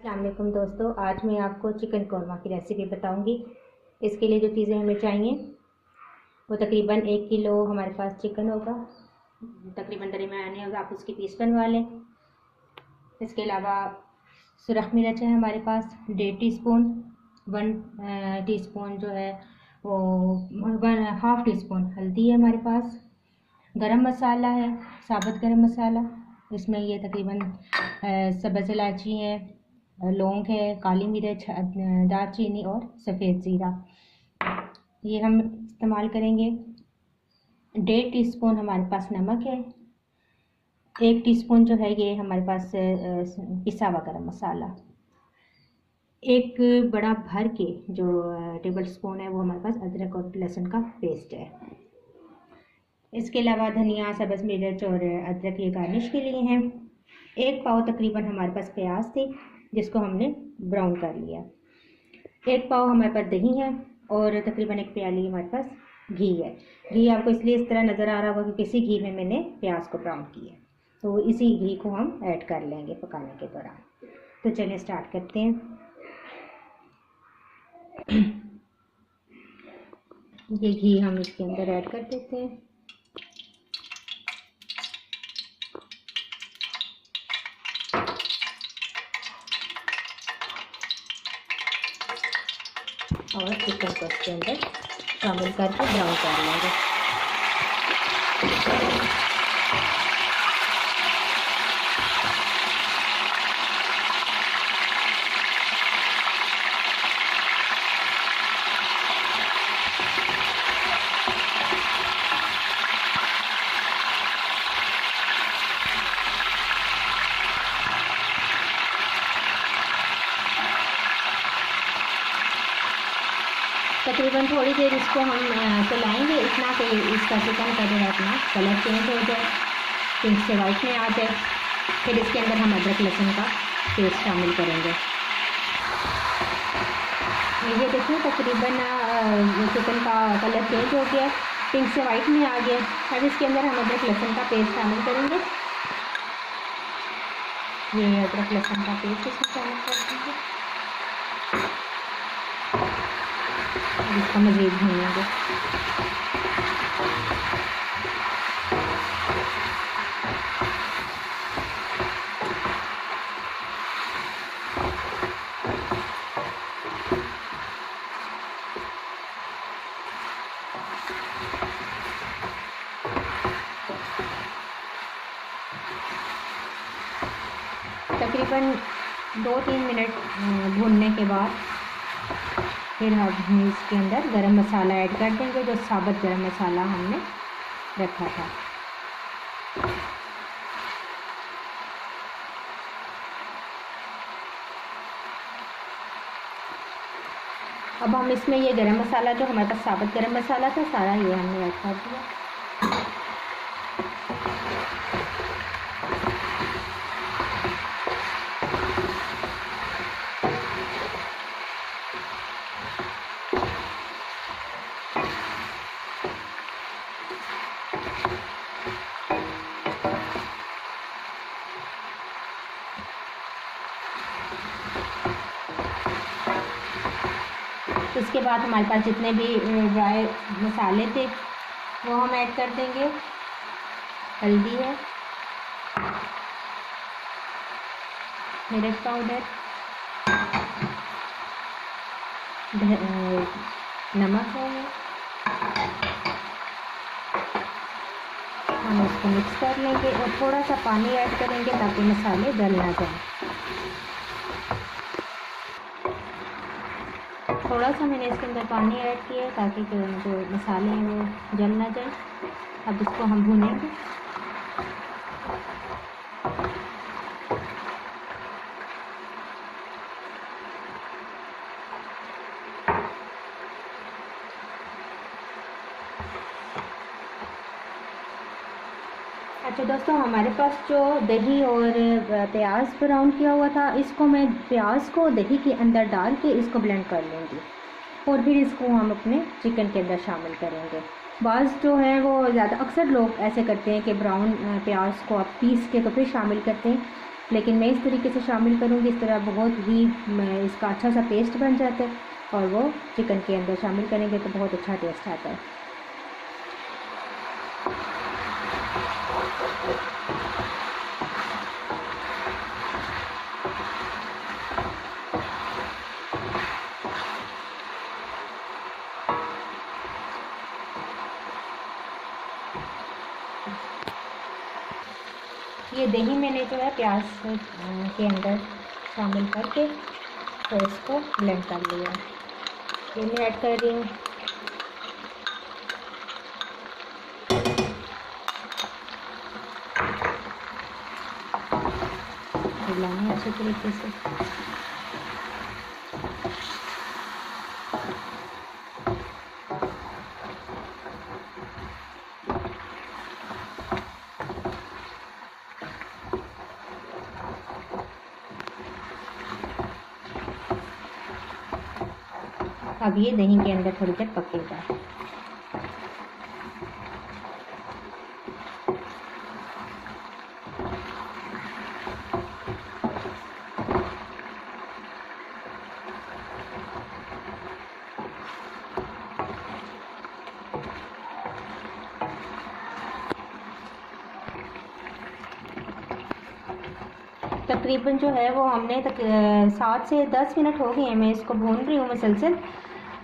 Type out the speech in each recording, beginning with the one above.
अस्सलाम वालेकुम दोस्तों, आज मैं आपको चिकन कौरमा की रेसिपी बताऊंगी। इसके लिए जो चीज़ें हमें चाहिए वो तकरीबन 1 किलो हमारे पास चिकन होगा। तकरीबन दरमियाने होगा, आप उसकी पीस बनवा लें। इसके अलावा सुरख मिर्च है हमारे पास 1.5 टीस्पून, 1 टीस्पून जो है वो 1/2 टीस्पून हल्दी है हमारे पास। गरम मसाला है, साबुत गरम मसाला। इसमें ये तकरीबन सब्ज़ इलायची है, लौंग है, काली मिर्च, दालचीनी और सफ़ेद ज़ीरा। ये हम इस्तेमाल करेंगे। 1.5 टीस्पून हमारे पास नमक है। 1 टीस्पून जो है ये हमारे पास पिसा हुआ गरम मसाला। एक बड़ा भर के जो टेबल स्पून है वो हमारे पास अदरक और लहसुन का पेस्ट है। इसके अलावा धनिया, सब्ज़ मिर्च और अदरक ये गार्निश के लिए हैं। 1 पाव तकरीबन हमारे पास प्याज थी जिसको हमने ब्राउन कर लिया। 1 पाव हमारे पास दही है और तकरीबन 1 प्याली हमारे पास घी है। घी आपको इसलिए इस तरह नज़र आ रहा होगा कि किसी घी में मैंने प्याज को ब्राउन किया, तो इसी घी को हम ऐड कर लेंगे पकाने के दौरान। तो चलिए स्टार्ट करते हैं। ये घी हम इसके अंदर ऐड कर देते हैं। और चिकन को इसके अंदर शामिल करके ब्राउन कर लेंगे। तकरीबन थोड़ी देर इसको हम चलाएंगे, इतना कि इसका चिकन का जो है अपना कलर चेंज हो जाए, पिंक से वाइट में आ जाए। फिर इसके अंदर हम अदरक लहसुन का पेस्ट शामिल करेंगे। ये देखिए तकरीबन चिकन का कलर चेंज हो गया, पिंक से वाइट में आ गया। अब इसके अंदर हम अदरक लहसुन का पेस्ट शामिल करेंगे। ये अदरक लहसुन का पेस्ट इसमें शामिल कर देंगे। इसको मज़ीद भूनेंगे। तकरीबन 2-3 मिनट भूनने के बाद फिर हम इसके अंदर गरम मसाला ऐड कर देंगे, जो साबुत गरम मसाला हमने रखा था। अब हम इसमें ये गरम मसाला जो हमारे पास साबुत गरम मसाला था सारा ये हमने ऐड कर दिया। इसके बाद हमारे पास जितने भी ड्राई मसाले थे वो हम ऐड कर देंगे। हल्दी है, मिर्च पाउडर, नमक है। हम इसको मिक्स कर लेंगे और थोड़ा सा पानी ऐड करेंगे ताकि मसाले जल ना जाए। थोड़ा सा मैंने इसके अंदर पानी ऐड किया है ताकि जो मसाले हैं वो जल ना जाए। अब इसको हम भूनेंगे। अच्छा दोस्तों, हमारे पास जो दही और प्याज ब्राउन किया हुआ था, इसको मैं प्याज को दही के अंदर डाल के इसको ब्लेंड कर लूँगी और फिर इसको हम अपने चिकन के अंदर शामिल करेंगे। बाज़ जो है वो ज़्यादा अक्सर लोग ऐसे करते हैं कि ब्राउन प्याज को आप पीस के तो फिर शामिल करते हैं। लेकिन मैं इस तरीके से शामिल करूँगी। इस तरह बहुत ही इसका अच्छा सा पेस्ट बन जाता है और वो चिकन के अंदर शामिल करेंगे तो बहुत अच्छा टेस्ट आता है। ये दही मैंने जो है प्याज के अंदर शामिल करके तो इसको ब्लेंड कर लिया। ये मैं ऐड कर रही हूँ मिलाना अच्छे तरीके से। अब ये दही के अंदर थोड़ी देर पकेगा। तकरीबन जो है वो हमने 7 से 10 मिनट हो गए हैं। मैं इसको भून रही हूँ मुसलसल।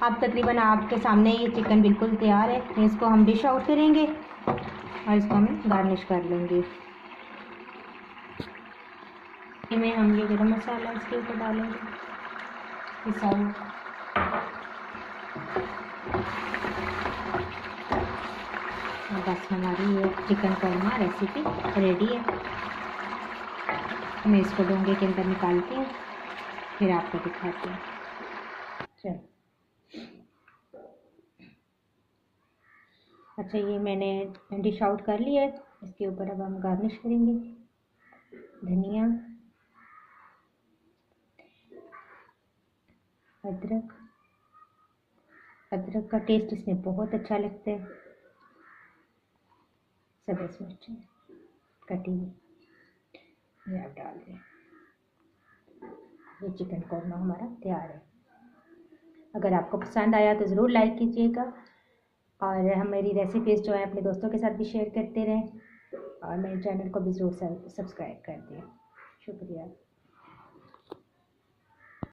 अब तकरीबन आपके सामने ये चिकन बिल्कुल तैयार है। इसको हम डिश आउट करेंगे और इसको हम गार्निश कर लेंगे। में हम ये गरम मसाला इसके ऊपर डालेंगे पिसा हुआ। बस हमारी ये चिकन कौरमा रेसिपी रेडी है। मैं इसको डोंगे के अंदर निकालती हूँ फिर आपको दिखाती हूँ। चलो अच्छा, ये मैंने डिश आउट कर लिया है। इसके ऊपर अब हम गार्निश करेंगे धनिया, अदरक का टेस्ट इसमें बहुत अच्छा लगता है। सब्ज़ मिर्ची कटी हुई ये आप डाल दें। ये चिकन कौरमा हमारा तैयार है। अगर आपको पसंद आया तो ज़रूर लाइक कीजिएगा और हम मेरी रेसिपीज़ जो है अपने दोस्तों के साथ भी शेयर करते रहें और मेरे चैनल को भी ज़रूर सब्सक्राइब कर दें। शुक्रिया।